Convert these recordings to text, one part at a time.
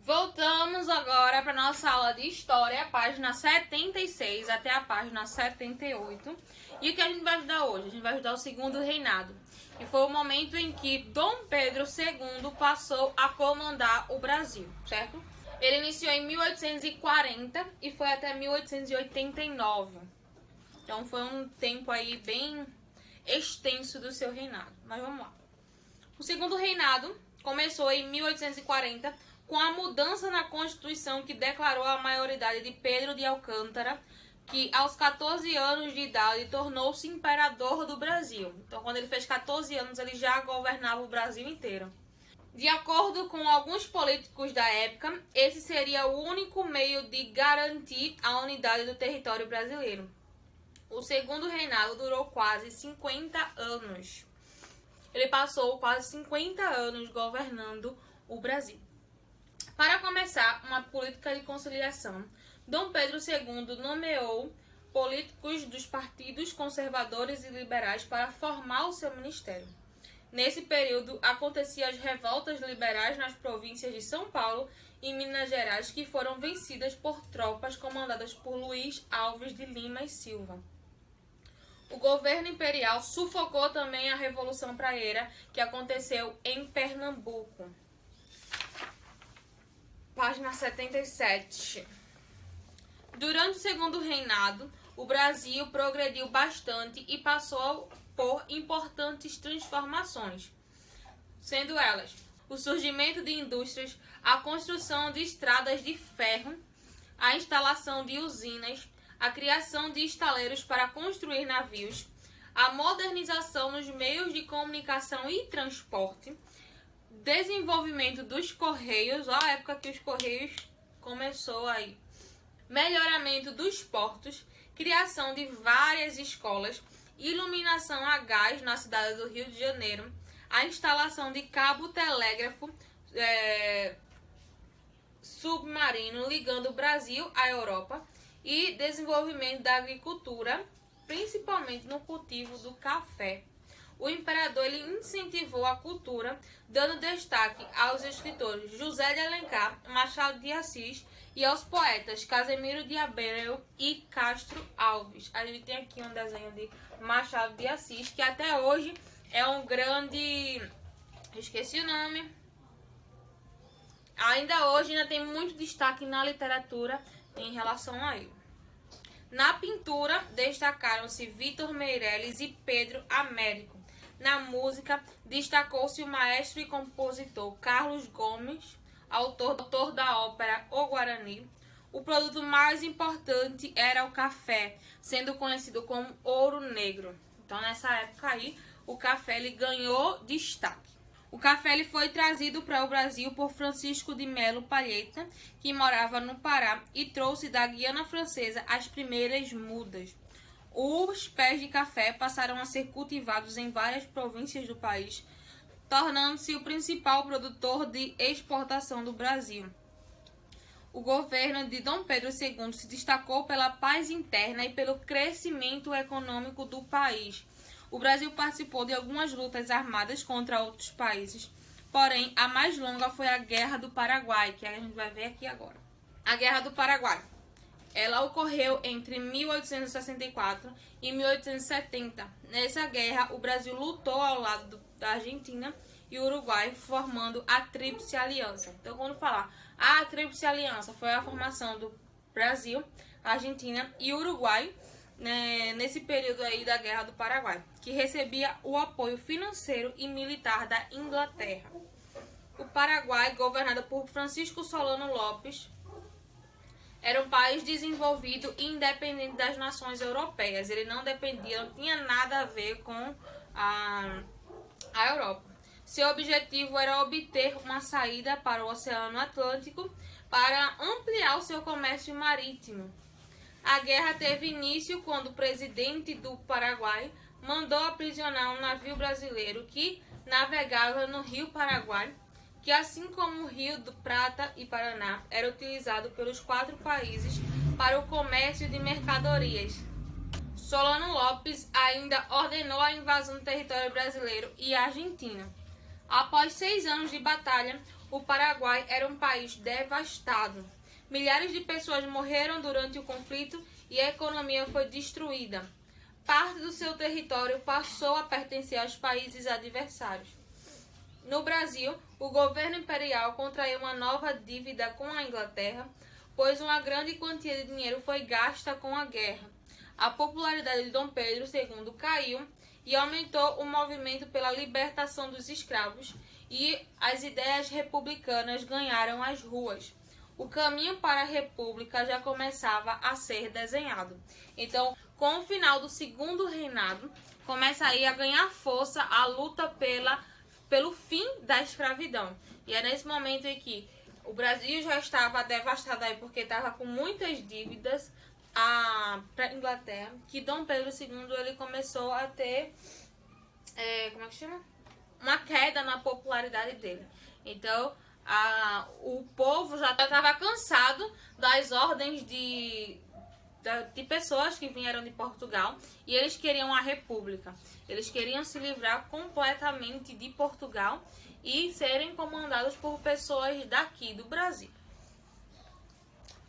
Voltamos agora para nossa aula de História, página 76 até a página 78. E o que a gente vai estudar hoje? A gente vai estudar o Segundo Reinado, que foi o momento em que Dom Pedro II passou a comandar o Brasil, certo? Ele iniciou em 1840 e foi até 1889. Então foi um tempo aí bem extenso do seu reinado. Mas vamos lá. O Segundo Reinado começou em 1840 com a mudança na Constituição que declarou a maioridade de Pedro de Alcântara, que aos 14 anos de idade tornou-se imperador do Brasil. Então, quando ele fez 14 anos, ele já governava o Brasil inteiro. De acordo com alguns políticos da época, esse seria o único meio de garantir a unidade do território brasileiro. O Segundo Reinado durou quase 50 anos. Ele passou quase 50 anos governando o Brasil. Para começar uma política de conciliação, Dom Pedro II nomeou políticos dos partidos conservadores e liberais para formar o seu ministério. Nesse período, aconteciam as revoltas liberais nas províncias de São Paulo e Minas Gerais, que foram vencidas por tropas comandadas por Luiz Alves de Lima e Silva. O governo imperial sufocou também a Revolução Praieira, que aconteceu em Pernambuco. Página 77. Durante o Segundo Reinado, o Brasil progrediu bastante e passou por importantes transformações, sendo elas o surgimento de indústrias, a construção de estradas de ferro, a instalação de usinas, a criação de estaleiros para construir navios, a modernização nos meios de comunicação e transporte, desenvolvimento dos Correios, a época que os Correios começou aí, melhoramento dos portos, criação de várias escolas, iluminação a gás na cidade do Rio de Janeiro, a instalação de cabo telégrafo submarino ligando o Brasil à Europa e desenvolvimento da agricultura, principalmente no cultivo do café. O imperador ele incentivou a cultura, dando destaque aos escritores José de Alencar, Machado de Assis e aos poetas Casimiro de Abreu e Castro Alves. A gente tem aqui um desenho de Machado de Assis, que até hoje é um grande... esqueci o nome. Ainda hoje tem muito destaque na literatura em relação a ele. Na pintura, destacaram-se Vitor Meirelles e Pedro Américo. Na música, destacou-se o maestro e compositor Carlos Gomes, autor da ópera O Guarani. O produto mais importante era o café, sendo conhecido como ouro negro. Então, nessa época aí, o café ele ganhou destaque. O café ele foi trazido para o Brasil por Francisco de Melo Palheta, que morava no Pará, e trouxe da Guiana Francesa as primeiras mudas. Os pés de café passaram a ser cultivados em várias províncias do país, tornando-se o principal produtor de exportação do Brasil. O governo de Dom Pedro II se destacou pela paz interna e pelo crescimento econômico do país. O Brasil participou de algumas lutas armadas contra outros países, porém a mais longa foi a Guerra do Paraguai, que a gente vai ver aqui agora. A Guerra do Paraguai. Ela ocorreu entre 1864 e 1870. Nessa guerra, o Brasil lutou ao lado da Argentina e Uruguai, formando a Tríplice Aliança. Então, quando falar a Tríplice Aliança, foi a formação do Brasil, Argentina e Uruguai, nesse período aí da Guerra do Paraguai, que recebia o apoio financeiro e militar da Inglaterra. O Paraguai, governado por Francisco Solano Lopes, era um país desenvolvido e independente das nações europeias. Ele não dependia, não tinha nada a ver com a Europa. Seu objetivo era obter uma saída para o Oceano Atlântico para ampliar o seu comércio marítimo. A guerra teve início quando o presidente do Paraguai mandou aprisionar um navio brasileiro que navegava no Rio Paraguai, que assim como o Rio do Prata e Paraná, era utilizado pelos 4 países para o comércio de mercadorias. Solano Lopes ainda ordenou a invasão do território brasileiro e argentino. Após 6 anos de batalha, o Paraguai era um país devastado. Milhares de pessoas morreram durante o conflito e a economia foi destruída. Parte do seu território passou a pertencer aos países adversários. No Brasil, o governo imperial contraiu uma nova dívida com a Inglaterra, pois uma grande quantia de dinheiro foi gasta com a guerra. A popularidade de Dom Pedro II caiu e aumentou o movimento pela libertação dos escravos, e as ideias republicanas ganharam as ruas. O caminho para a república já começava a ser desenhado. Então, com o final do segundo reinado, começa aí a ganhar força a luta pelo fim da escravidão. E é nesse momento em que o Brasil já estava devastado aí porque estava com muitas dívidas para a Inglaterra, que Dom Pedro II ele começou a ter uma queda na popularidade dele. Então, o povo já estava cansado das ordens de pessoas que vieram de Portugal, e eles queriam a república. Eles queriam se livrar completamente de Portugal e serem comandados por pessoas daqui do Brasil.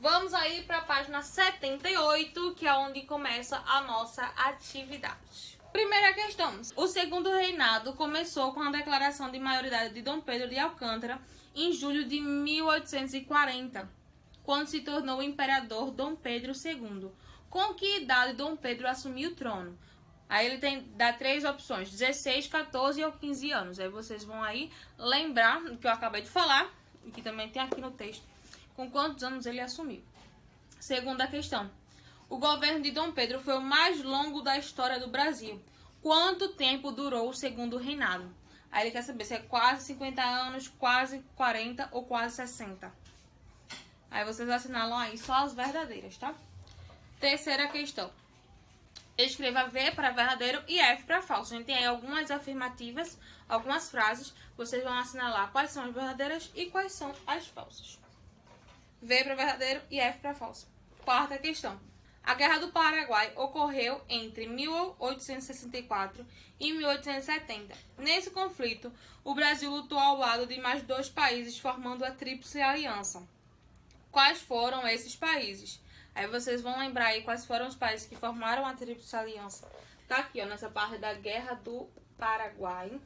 Vamos aí para a página 78, que é onde começa a nossa atividade. Primeira questão. O segundo reinado começou com a declaração de maioridade de Dom Pedro de Alcântara em julho de 1840, quando se tornou imperador Dom Pedro II. Com que idade Dom Pedro assumiu o trono? Aí ele dá 3 opções: 16, 14 ou 15 anos. Aí vocês vão aí lembrar o que eu acabei de falar, e que também tem aqui no texto, com quantos anos ele assumiu. Segunda questão. O governo de Dom Pedro foi o mais longo da história do Brasil. Quanto tempo durou o segundo reinado? Aí ele quer saber se é quase 50 anos, quase 40 ou quase 60. Aí vocês assinalam aí só as verdadeiras, tá? Terceira questão. Escreva V para verdadeiro e F para falso. A gente tem aí algumas afirmativas, algumas frases. Vocês vão assinalar quais são as verdadeiras e quais são as falsas. V para verdadeiro e F para falso. Quarta questão. A Guerra do Paraguai ocorreu entre 1864 e 1870. Nesse conflito, o Brasil lutou ao lado de mais 2 países, formando a Tríplice Aliança. Quais foram esses países? Aí vocês vão lembrar aí quais foram os países que formaram a Tríplice Aliança. Tá aqui, ó, nessa parte da Guerra do Paraguai.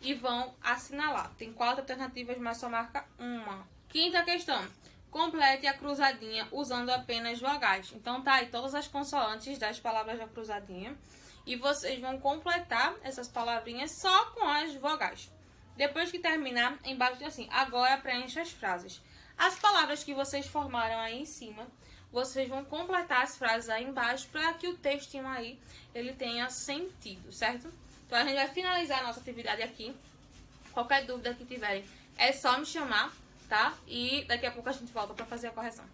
E vão assinalar. Tem 4 alternativas, mas só marca uma. Quinta questão. Complete a cruzadinha usando apenas vogais. Então tá aí todas as consoantes das palavras da cruzadinha. E vocês vão completar essas palavrinhas só com as vogais. Depois que terminar, embaixo tem assim: agora preencha as frases. As palavras que vocês formaram aí em cima, vocês vão completar as frases aí embaixo para que o textinho aí ele tenha sentido, certo? Então a gente vai finalizar a nossa atividade aqui. Qualquer dúvida que tiverem é só me chamar, tá? E daqui a pouco a gente volta para fazer a correção.